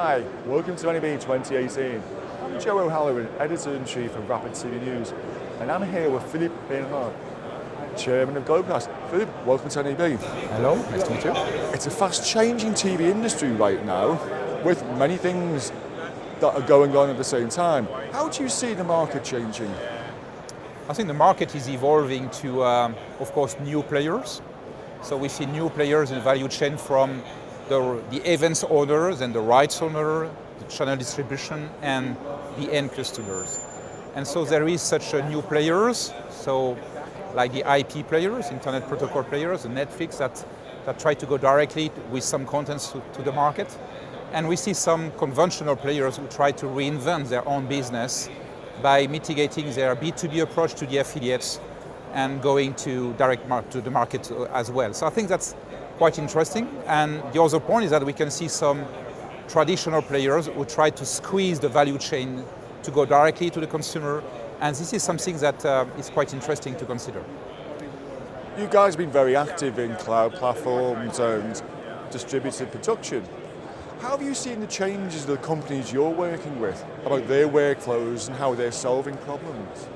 Hi, welcome to NAB 2018. I'm Joe O'Halloran, Editor-in-Chief of Rapid TV News, and I'm here with Philippe, Chairman of Globecast. Philippe, welcome to NAB. Hello, nice to meet you. It's a fast-changing TV industry right now, with many things that are going on at the same time. How do you see the market changing? I think the market is evolving to, of course, new players. So we see new players in the value chain from the events owners and the rights owner, the channel distribution, and the end customers. And so there is such a new players, so like the IP players, internet protocol players, the Netflix that try to go directly with some contents to the market. And we see some conventional players who try to reinvent their own business by mitigating their B2B approach to the affiliates and going to to the market as well. So I think that's quite interesting. And the other point is that we can see some traditional players who try to squeeze the value chain to go directly to the consumer. And this is something that is quite interesting to consider. You guys have been very active in cloud platforms and distributed production. How have you seen the changes of the companies you're working with about their workflows and how they're solving problems?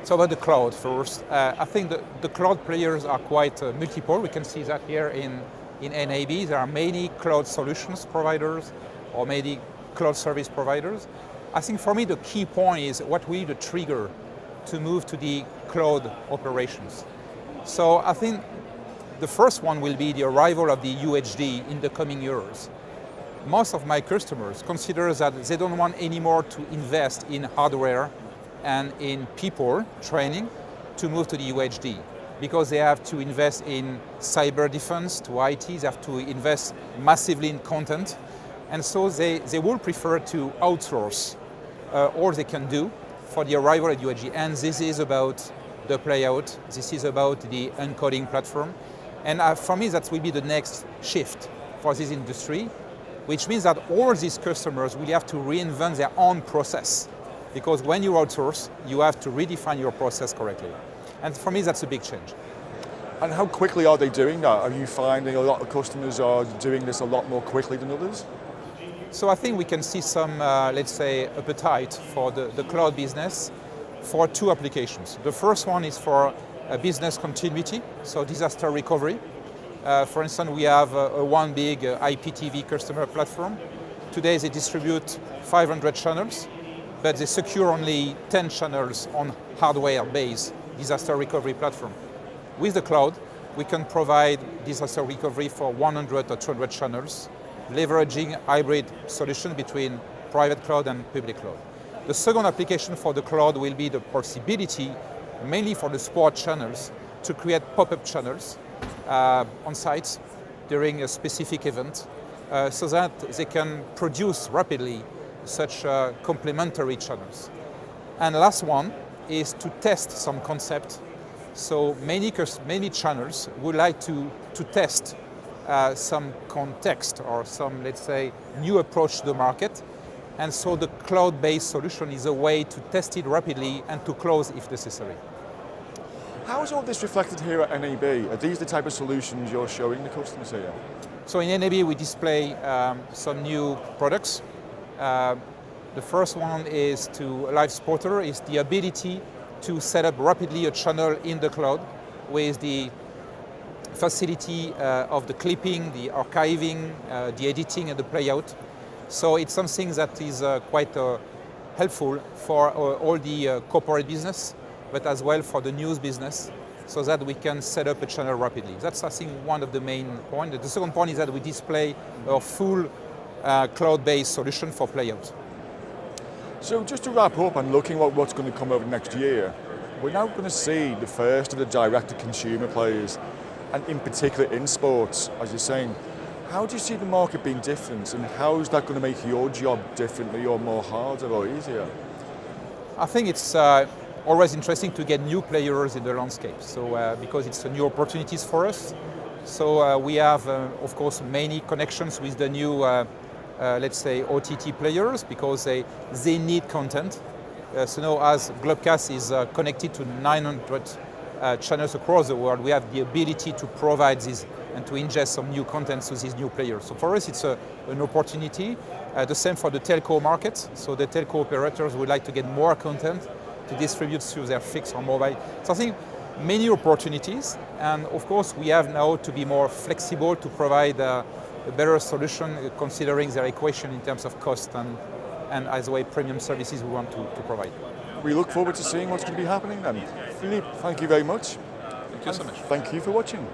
So about the cloud first, I think the cloud players are quite multiple. We can see that here in NAB. There are many cloud solutions providers or many cloud service providers. I think for me the key point is what will be the trigger to move to the cloud operations. So I think the first one will be the arrival of the UHD in the coming years. Most of my customers consider that they don't want anymore to invest in hardware and in people training to move to the UHD because they have to invest in cyber defense to IT, they have to invest massively in content, and so they will prefer to outsource all they can do for the arrival at UHD. And this is about the playout, this is about the encoding platform, and for me that will be the next shift for this industry, which means that all these customers will have to reinvent their own process. Because when you outsource, you have to redefine your process correctly. And for me, that's a big change. And how quickly are they doing that? Are you finding a lot of customers are doing this a lot more quickly than others? So I think we can see some, let's say, appetite for the cloud business for two applications. The first one is for business continuity, so disaster recovery. For instance, we have one big IPTV customer platform. Today they distribute 500 channels, but they secure only 10 channels on hardware-based disaster recovery platform. With the cloud, we can provide disaster recovery for 100 or 200 channels, leveraging hybrid solution between private cloud and public cloud. The second application for the cloud will be the possibility, mainly for the sport channels, to create pop-up channels on sites during a specific event, so that they can produce rapidly such complementary channels. And last one is to test some concept. So many channels would like to test some context or some, let's say, new approach to the market. And so the cloud-based solution is a way to test it rapidly and to close if necessary. How is all this reflected here at NAB? Are these the type of solutions you're showing the customers here? So in NAB we display some new products. The first one is to Live Spotter, is the ability to set up rapidly a channel in the cloud with the facility of the clipping, the archiving, the editing and the playout. So it's something that is quite helpful for all the corporate business, but as well for the news business, so that we can set up a channel rapidly. That's, I think, one of the main points. The second point is that we display a full cloud-based solution for playout. So just to wrap up and looking at what's going to come over next year, we're now going to see the first of the direct-to-consumer players, and in particular in sports, as you're saying. How do you see the market being different, and how is that going to make your job differently or more harder or easier? I think it's always interesting to get new players in the landscape, so because it's new opportunities for us. So we have, of course, many connections with the new let's say, OTT players, because they need content. So now, as Globecast is connected to 900 channels across the world, we have the ability to provide this and to ingest some new content to these new players. So for us, it's an opportunity. The same for the telco market. So the telco operators would like to get more content to distribute through their fixed or mobile. So I think many opportunities, and of course we have now to be more flexible to provide a better solution considering their equation in terms of cost and as well premium services we want to provide. We look forward to seeing what's going to be happening then. Philippe, thank you very much. Thank you so much. Thank you for watching.